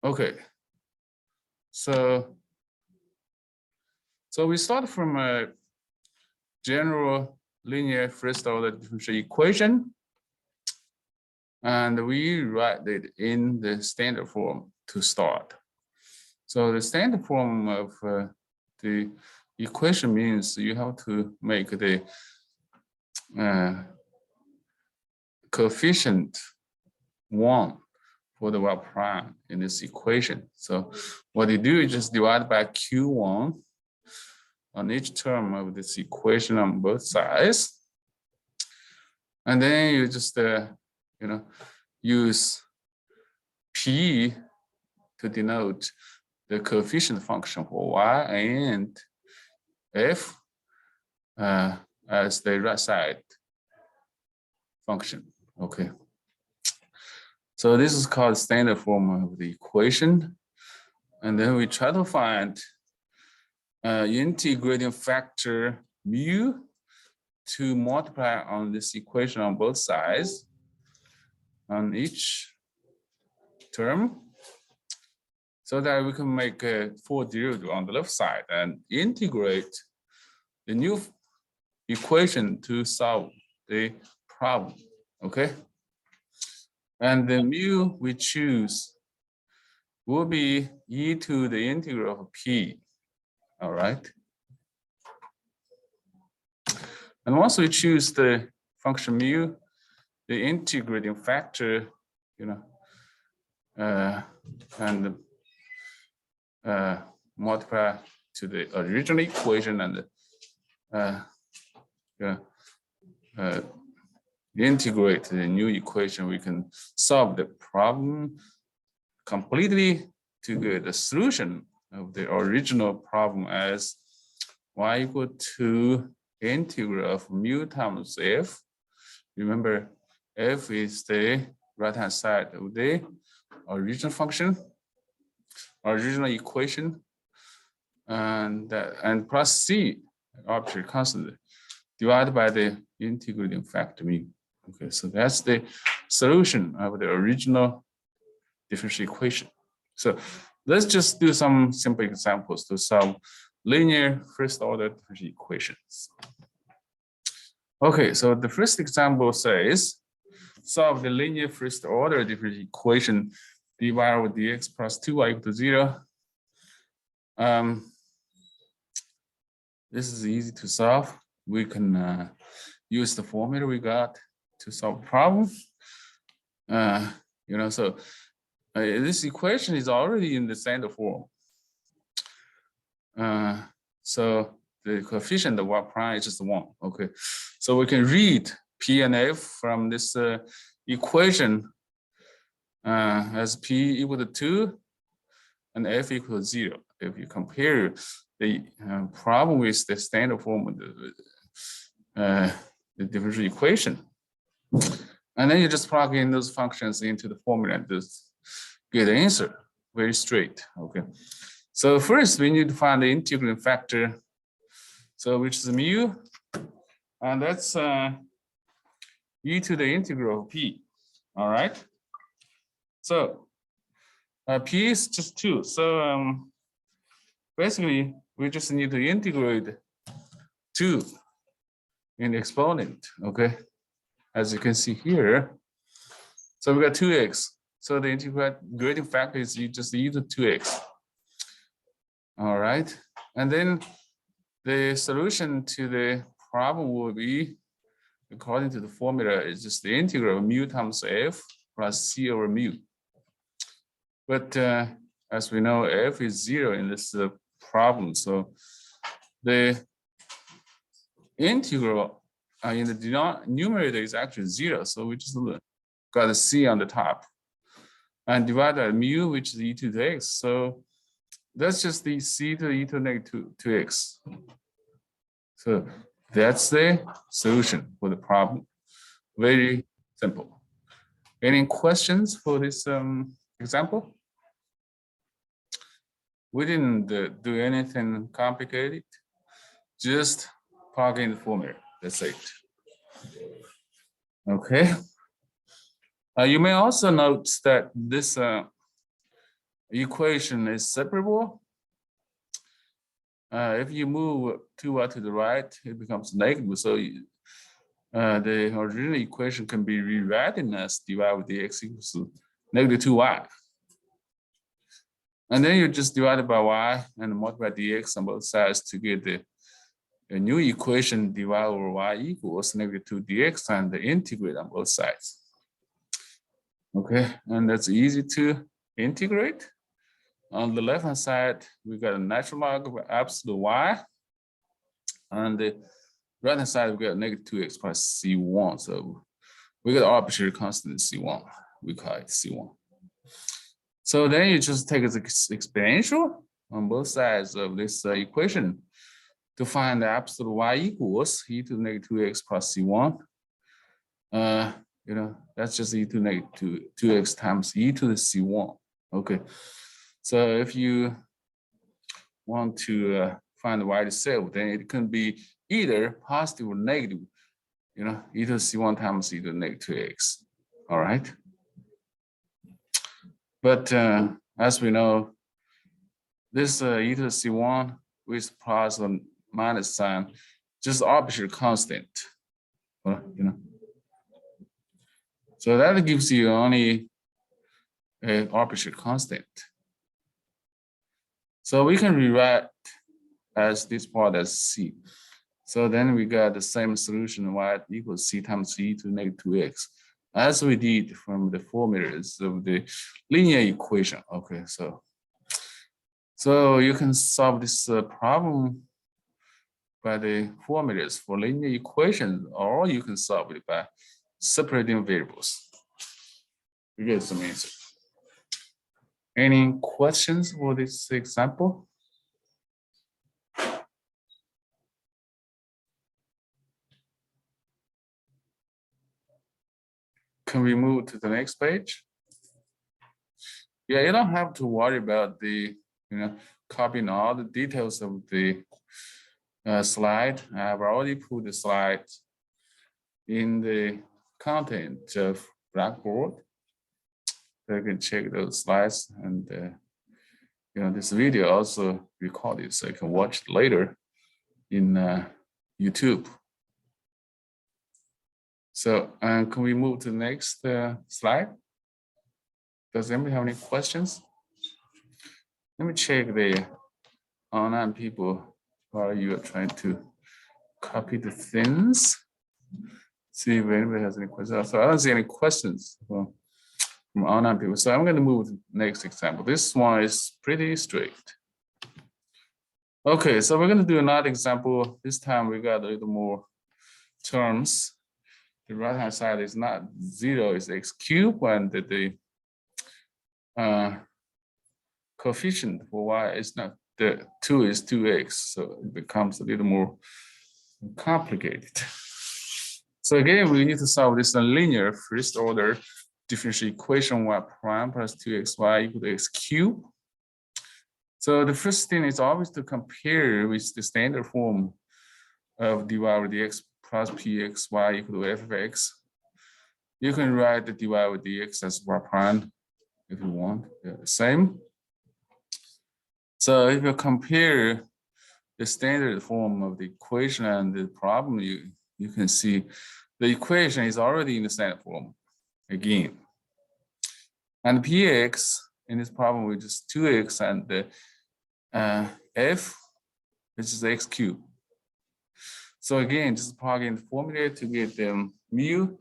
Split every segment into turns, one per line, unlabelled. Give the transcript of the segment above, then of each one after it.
Okay. So we start from a general linear first order differential equation, and we write it in the standard form to start. So the standard form of the equation means you have to make the coefficient 1 for the y prime in this equation. So what you do is just divide by q1 on each term of this equation on both sides, and then you just use p to denote the coefficient function for y and f as the right side function. Okay. So this is called standard form of the equation. And then we try to find integrating factor mu to multiply on this equation on both sides on each term, so that we can make a full derivative on the left side and integrate the new equation to solve the problem. Okay. And the mu we choose will be e to the integral of p. All right. And once we choose the function mu, the integrating factor, and multiply to the original equation and integrate the new equation, we can solve the problem completely to get the solution of the original problem as y equal to integral of mu times f. Remember, f is the right-hand side of the original function, original equation, and plus c, arbitrary constant, divided by the integrating factor mu. Okay, so that's the solution of the original differential equation. So let's just do some simple examples to solve linear first order differential equations. Okay, so the first example says solve the linear first order differential equation dy over dx plus 2y equal to 0. This is easy to solve. We can use the formula we got to solve the problem. This equation is already in the standard form. So the coefficient of y prime is just 1. Okay, so we can read p and f from this equation as p equal to 2 and f equal to 0. If you compare the problem with the standard form of the differential equation, and then you just plug in those functions into the formula and just get the answer very straight. Okay, so first we need to find the integrating factor, so which is mu, and that's e to the integral of p. All right, so p is just 2, so basically we just need to integrate 2 in the exponent. Okay, as you can see here, so we got 2x, so the integrating factor is just e to 2x. All right, and then the solution to the problem will be, according to the formula, is just the integral of mu times f plus c over mu. But as we know, f is 0 in this problem, so the integral in the numerator is actually 0, so we just got a c on the top and divide by mu, which is e to the x. So that's just the c to e to negative 2x. So that's the solution for the problem. Very simple. Any questions for this example? We didn't do anything complicated, just plug in the formula. That's it. Okay. You may also note that this equation is separable. If you move 2y to the right, it becomes negative. So the original equation can be rewritten as dy with dx equals to negative 2y. And then you just divide it by y and multiply dx on both sides to get the new equation dy over y equals negative 2 dx and the integrate on both sides. Okay, and that's easy to integrate. On the left-hand side, we got a natural log of absolute y. On the right-hand side, we got negative 2x plus c1. So we got arbitrary constant c1. We call it c1. So then you just take the exponential on both sides of this equation to find the absolute y equals e to the negative 2x plus c1. That's just e to the negative 2x times e to the c1. Okay. So if you want to find the y itself, then it can be either positive or negative, e to the c1 times e to the negative 2x. All right. But as we know, this e to the c1 with plus or minus sign, just arbitrary constant. So that gives you only an arbitrary constant. So we can rewrite as this part as c. So then we got the same solution y equals c times e to the negative 2x, as we did from the formulas of the linear equation. Okay, so you can solve this problem by the formulas for linear equations, or you can solve it by separating variables. You get some answer. Any questions for this example? Can we move to the next page? Yeah, you don't have to worry about the, copying all the details of the slide. I've already put the slide in the content of Blackboard. You can check those slides, and this video also recorded, so you can watch it later in YouTube. So can we move to the next slide? Does anybody have any questions? Let me check the online people while you are trying to copy the things. See if anybody has any questions. So I don't see any questions from online people. So I'm going to move to the next example. This one is pretty strict. Okay, so we're going to do another example. This time we got a little more terms. The right-hand side is not 0, it's x cubed, and the coefficient for y is not, the 2 is 2x, so it becomes a little more complicated. So again, we need to solve this linear first order differential equation y prime plus 2xy equal to x cubed. So the first thing is always to compare with the standard form of dy over dx plus pxy equal to f of x. You can write the dy over dx as y prime if you want. They're the same. So if you compare the standard form of the equation and the problem, you can see the equation is already in the standard form again. And px in this problem, which is 2x, and the f, which is x cubed. So again, just plug in the formula to get the mu,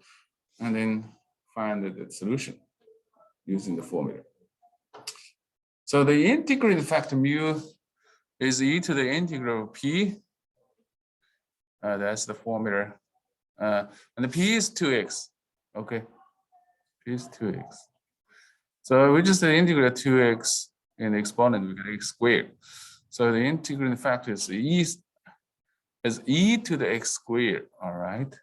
and then find the solution using the formula. So the integrating factor mu is e to the integral of p. That's the formula. And the p is 2x. Okay, p is 2x. So we just integrate 2x in the exponent, we get x squared. So the integrating factor is e to the x squared, all right?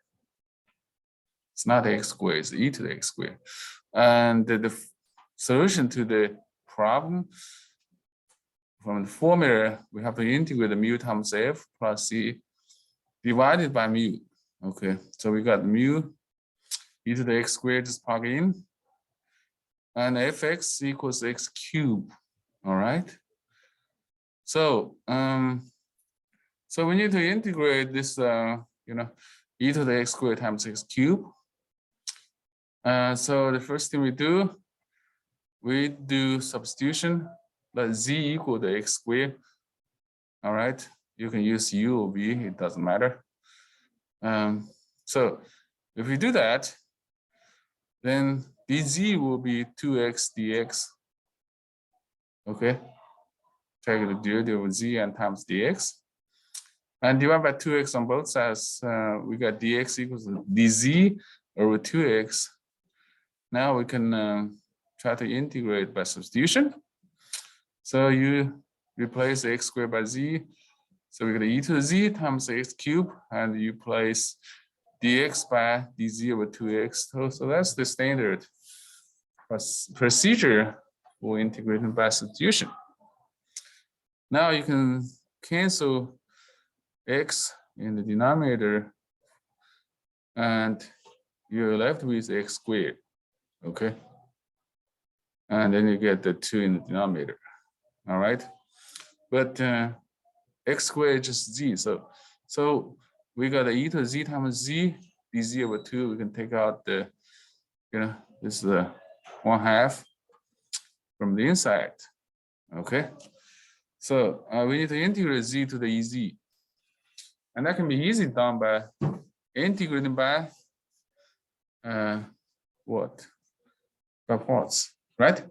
It's not x squared, it's e to the x squared. And the solution to the problem, from the formula, we have to integrate the mu times f plus c divided by mu. Okay, so we got mu e to the x squared, just plug in. And fx equals x cubed All right. So so we need to integrate this e to the x squared times x cubed. So the first thing we do substitution. Let z equal to x squared. All right. You can use u or v, it doesn't matter. So if we do that, then dz will be 2x dx. Okay. Take the derivative of z and times dx. And divide by 2x on both sides, we got dx equals to dz over 2x. Now we can try to integrate by substitution. So you replace x squared by z. So we get e to the z times x cubed, and you place dx by dz over 2x. So that's the standard procedure for integrating by substitution. Now you can cancel x in the denominator, and you're left with x squared. Okay. And then you get the 2 in the denominator. All right. But x squared is just z. So we got e to the z times z, dz over 2. We can take out the, this is the 1/2 from the inside. Okay. So we need to integrate z to the ez. And that can be easily done by integrating by what? By parts, right?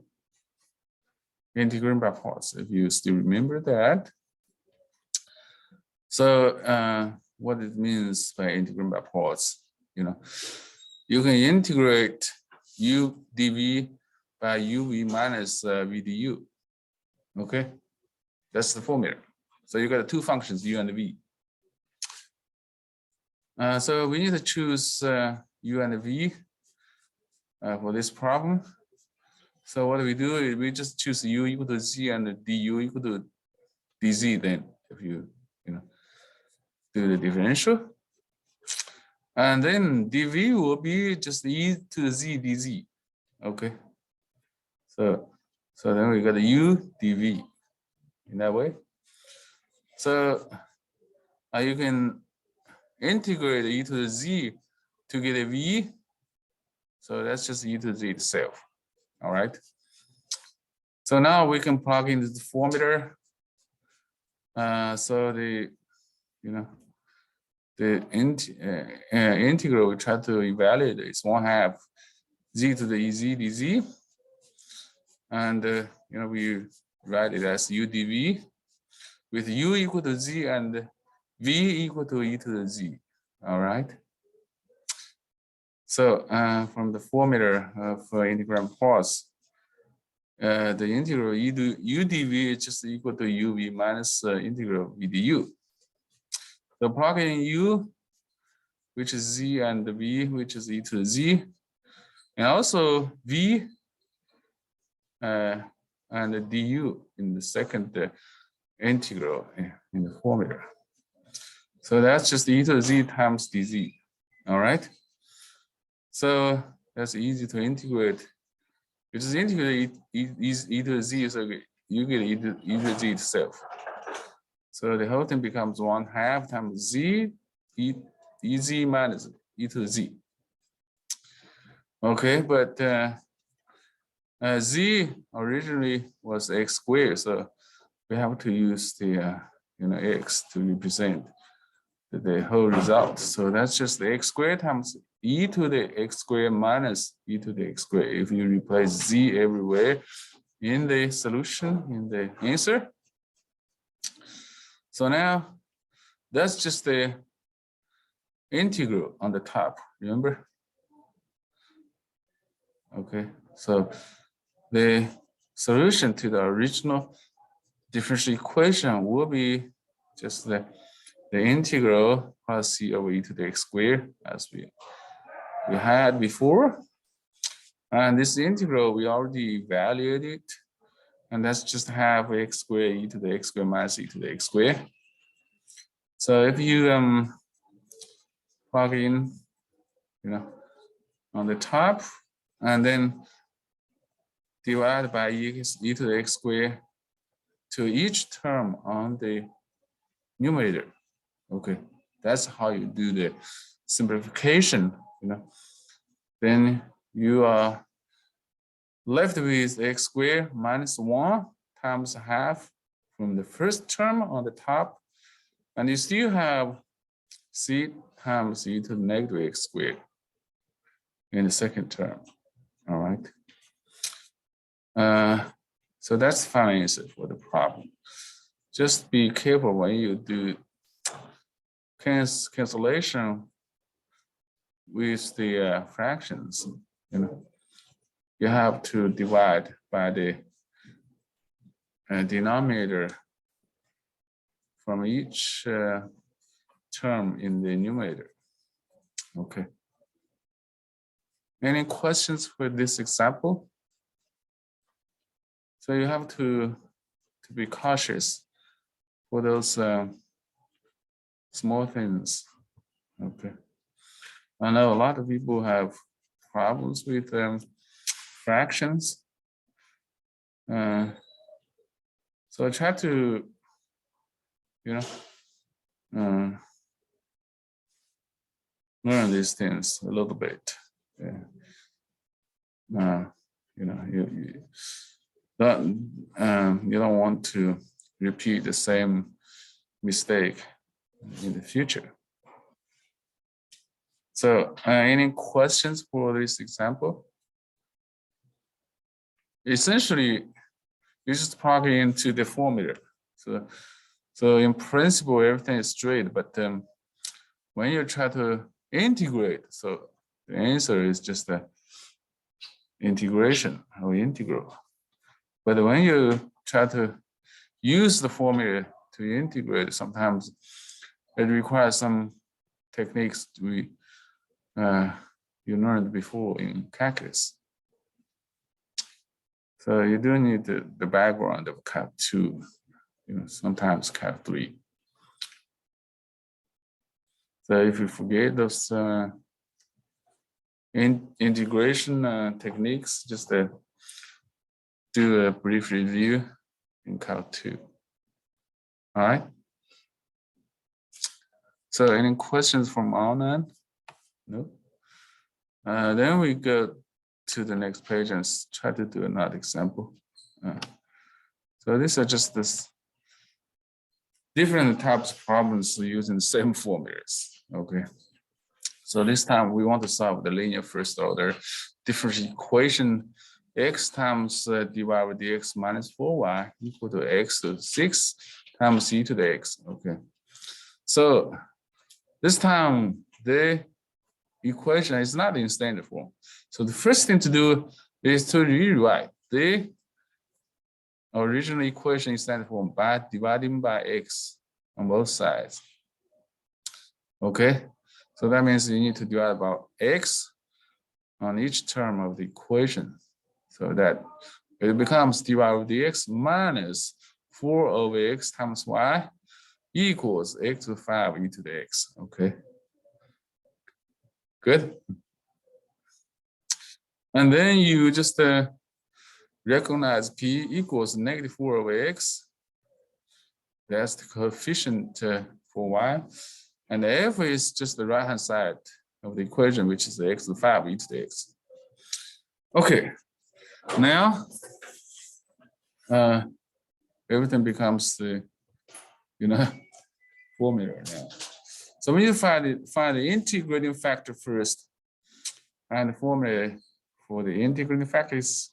Integrating by parts, if you still remember that. So what it means by integrating by parts, you can integrate u dv by uv minus v du. Okay, that's the formula. So you got two functions, u and v. So we need to choose u and v for this problem. So what we do is we just choose u equal to z and du equal to dz. Then if you do the differential, and then dv will be just e to the z dz. Okay. So then we got the u dv in that way. So you can integrate e to the z to get a v. So that's just e to the z itself. All right. So now we can plug into the formula. So the integral we try to evaluate is 1/2 z to the ez dz, and we write it as u dv with u equal to z and v equal to e to the z. All right. So from the formula of integral parts, the integral u dv is just equal to uv minus integral v du. So plug in u, which is z, and v, which is e to the z, and also v and du in the second integral in the formula. So that's just e to the z times dz. All right. So that's easy to integrate. You just integrate e to the z, so you get e to the z itself. So the whole thing becomes 1/2 times z ez minus e to the z. Okay, but z originally was x squared, so we have to use the x to represent the whole result. So that's just the x squared times e to the x squared minus e to the x squared. If you replace z everywhere in the solution, in the answer. So now that's just the integral on the top, remember? Okay, so the solution to the original differential equation will be just the integral plus c over e to the x squared, as we had before. And this integral we already evaluated, and that's just half x squared e to the x squared minus e to the x squared. So if you plug in, on the top, and then divide by e to the x squared to each term on the numerator. Okay, that's how you do the simplification, Then you are left with x squared minus 1 times half from the first term on the top, and you still have c times e to the negative x squared in the second term. All right. So that's the final answer for the problem. Just be careful when you do cancellation with the fractions. You have to divide by the denominator from each term in the numerator. Okay. Any questions for this example? So you have to be cautious for those small things. Okay. I know a lot of people have problems with fractions. So I try to, learn these things a little bit. You don't want to repeat the same mistake in the future. So any questions for this example? Essentially, you just plug it into the formula. So in principle, everything is straight, but when you try to integrate, so the answer is just the integration or integral. But when you try to use the formula to integrate, sometimes it requires some techniques you learned before in calculus. So you do need the background of Cat 2, sometimes Cat 3. So if you forget those integration techniques, just do a brief review in Cat 2. All right. So any questions from our end? No. Then we go to the next page and try to do another example. So these are just this different types of problems using the same formulas. Okay. So this time we want to solve the linear first order differential equation. X times dy by dx minus 4y equal to x to 6 times e to the x. Okay. So this time the equation is not in standard form. So the first thing to do is to rewrite the original equation in standard form by dividing by x on both sides. Okay. So that means you need to divide by x on each term of the equation, so that it becomes dy over dx minus 4 over x times y equals x to 5 e to the x. Okay. Good. And then you just recognize p equals negative 4 over x. That's the coefficient for y. And f is just the right-hand side of the equation, which is the x to 5 e to the x. Okay. Now, everything becomes the, formula now. So when you find the integrating factor first, and the formula for the integrating factor is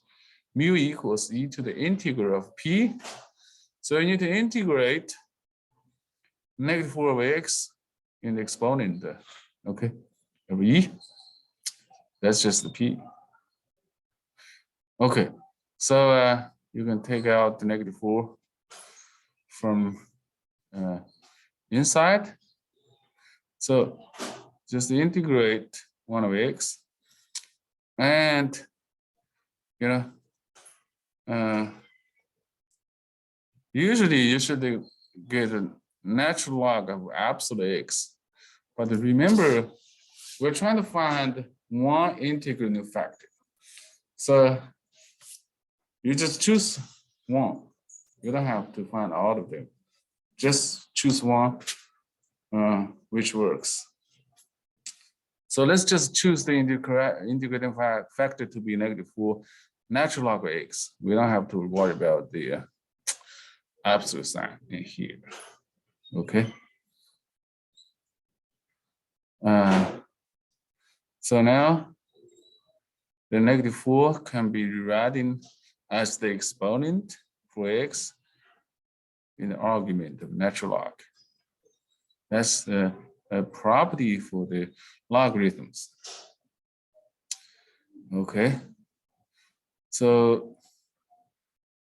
mu equals e to the integral of p. So you need to integrate negative 4 over x in the exponent, okay, of e. That's just the p. Okay, so you can take out the negative 4 from inside. So just integrate 1 over x, and usually you should get a natural log of absolute x, but remember we're trying to find one integrating factor. So you just choose one. You don't have to find all of them. Just choose one which works. So let's just choose the integrating factor to be -4 natural log of x. We don't have to worry about the absolute sign in here. Okay. So now the -4 can be rewritten as the exponent for x in the argument of natural log. That's a property for the logarithms. Okay. So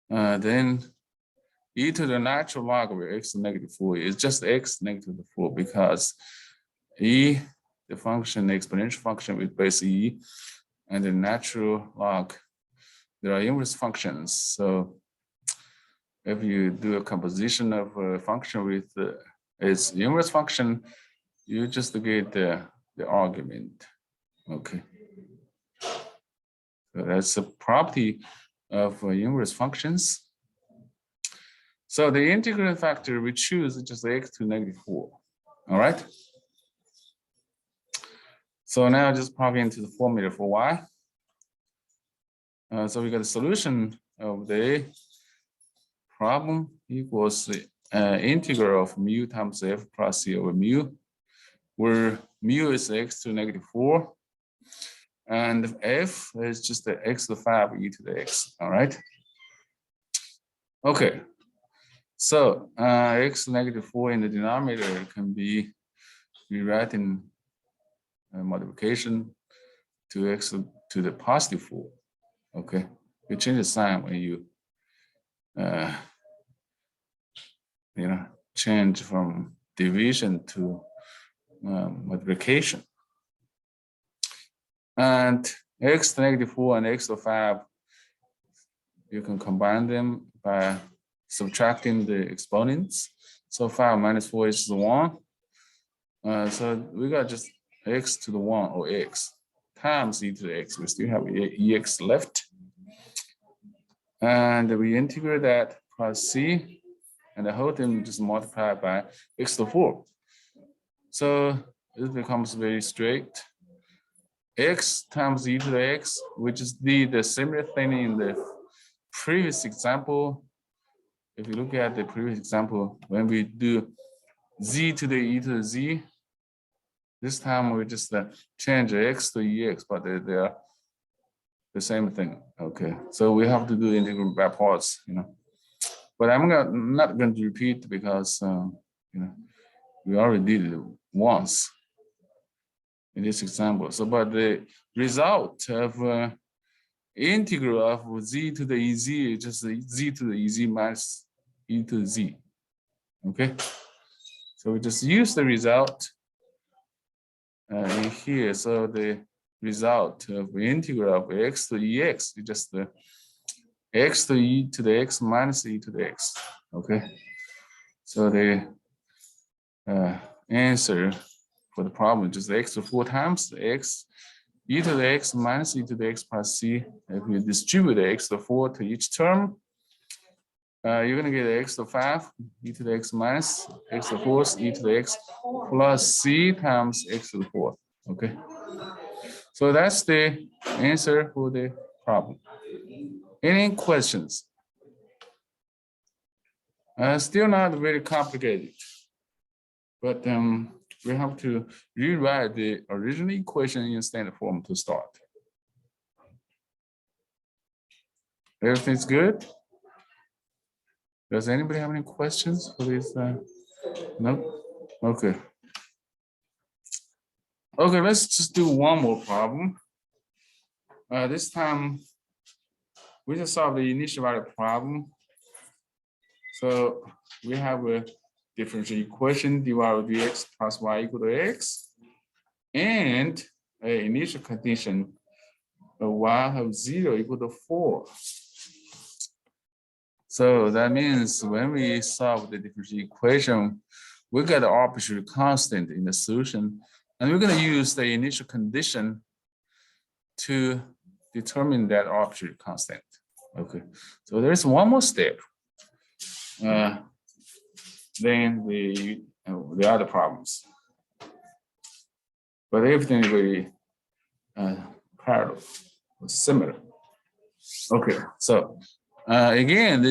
then e to the natural log of x -4 is just x -4 because e, the function, the exponential function with base e, and the natural log, there are inverse functions. So if you do a composition of a function with its inverse function, you just get the argument. Okay. So that's a property of inverse functions. So the integral factor we choose is just x to -4. All right. So now just plug into the formula for y. So we got the solution of the problem equals the integral of mu times f plus c over mu, where mu is x to -4, and f is just the x to the 5 e to the x. All right. Okay. So x -4 in the denominator can be rewritten multiplication to x to the +4. Okay, you change the sign when you change from division to multiplication. And x to -4 and x to 5, you can combine them by subtracting the exponents. So 5 minus 4 is 1. So we got just x to the 1 or x times e to the x. We still have ex left. And we integrate that plus c, and the whole thing just multiplied by x to the 4. So this becomes very straight. X times e to the x, which is the similar thing in the previous example. If you look at the previous example, when we do z to the e to the z, this time we just change x to ex, but they are the same thing. Okay, so we have to do integral by parts, But I'm not going to repeat because we already did it once in this example. So, but the result of integral of z to the ez is just z to the ez minus e to the z. Okay, so we just use the result in here. So the result of the integral of x to ex is just the x to e to the x minus e to the x. Okay, so the answer for the problem is just x to 4 times x e to the x minus e to the x plus c. If you distribute the x to 4 to each term, you're going to get x to 5 e to the x minus x to the 4th e to the x plus c times x to the 4th. Okay, so that's the answer for the problem. Any questions? Still not very complicated, but we have to rewrite the original equation in standard form to start. Everything's good? Does anybody have any questions for this? No? Okay. Okay, let's just do one more problem. This time, we just solve the initial value problem. So we have a differential equation dy over dx plus y equal to x, and an initial condition of y of 0 equal to 4. So that means when we solve the differential equation, we get the arbitrary constant in the solution, and we're going to use the initial condition to determine that arbitrary constant. Okay, so there's one more step. than the other problems. But everything is very parallel or similar. Okay, so again,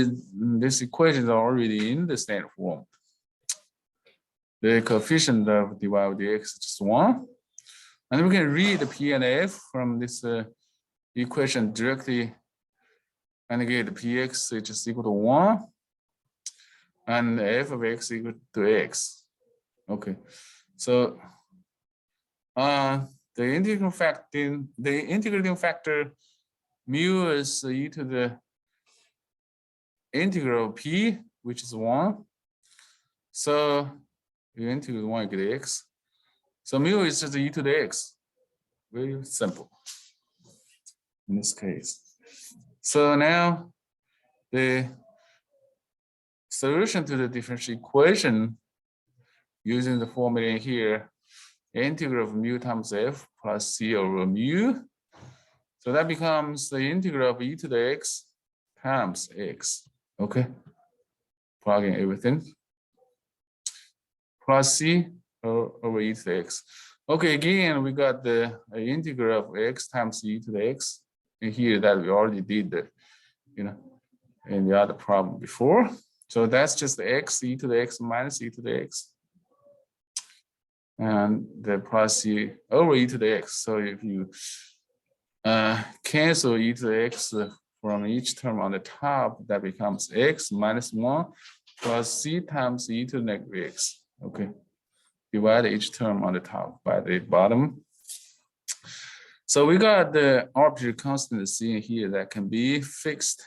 this equation is already in the standard form. The coefficient of dy over dx is just 1. And we can read the P and F from this equation directly and get the Px is just equal to 1 and f of x equal to x. Okay, so the integrating factor mu is e to the integral p, which is 1. So you integrate 1, you get x. So mu is just e to the x. Very simple in this case. So now the solution to the differential equation using the formula here, integral of mu times f plus c over mu. So that becomes the integral of e to the x times x. Okay, plug in everything. Plus c over e to the x. Okay, again, we got the integral of x times e to the x. And here that we already did the, in the other problem before. So that's just the x, e to the x minus e to the x. And the plus c over e to the x. So if you cancel e to the x from each term on the top, that becomes x minus 1 plus c times e to the negative x. Okay, divide each term on the top by the bottom. So we got the arbitrary constant c here that can be fixed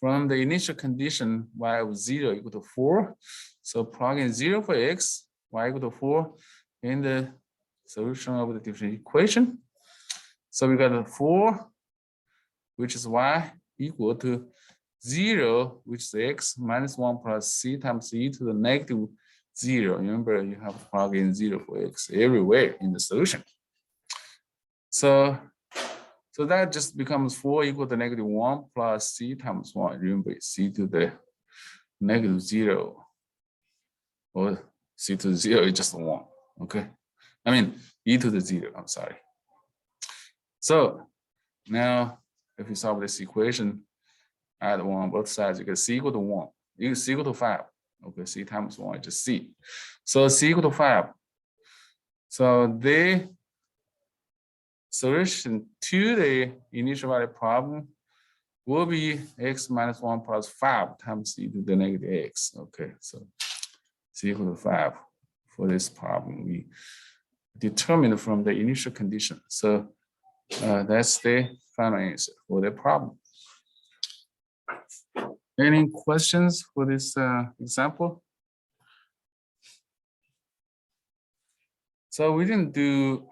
from the initial condition y of 0 equal to 4. So plug in 0 for x, y equal to 4 in the solution of the differential equation. So we got a 4, which is y equal to 0, which is x minus 1 plus c times e to the negative 0. Remember, you have to plug in 0 for x everywhere in the solution. So that just becomes 4 equal to negative 1 plus c times 1. Remember, c to the negative 0 or c to the 0 is just 1. Okay, I mean e to the 0. I'm sorry. So now if you solve this equation, add 1 on both sides, you get c equal to 1. You get c equal to 5. Okay, c times 1 is just c. So c equal to 5. So the solution to the initial value problem will be x minus 1 plus 5 times e to the negative x. Okay, so c equal to 5 for this problem. We determined from the initial condition. So that's the final answer for the problem. Any questions for this example? So we didn't do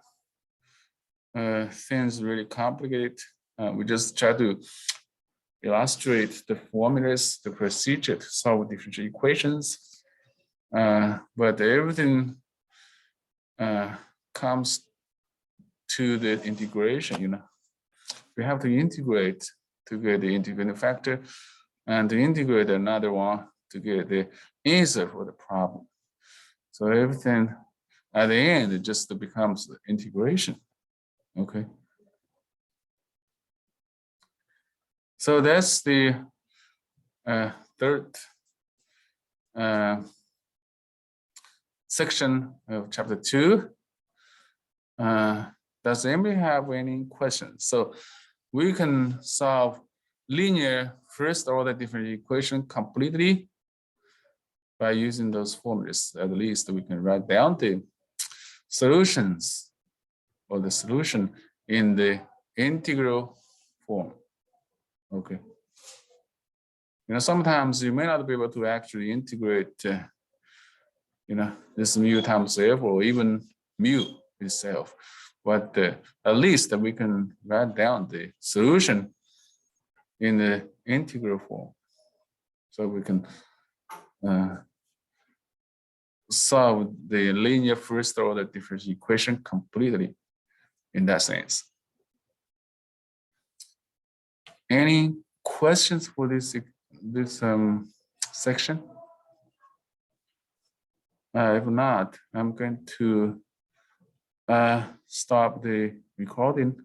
things really complicated. We just try to illustrate the formulas, the procedure to solve differential equations. But everything comes to the integration, We have to integrate to get the integrating factor and to integrate another one to get the answer for the problem. So everything at the end, it just becomes integration. Okay. So that's the third section of chapter 2. Does anybody have any questions? So we can solve linear first order differential equation completely by using those formulas. At least we can write down the solutions or the solution in the integral form. Okay. Sometimes you may not be able to actually integrate, this mu times f or even mu itself, but at least we can write down the solution in the integral form, so we can solve the linear first order differential equation completely in that sense. Any questions for this section? If not, I'm going to stop the recording.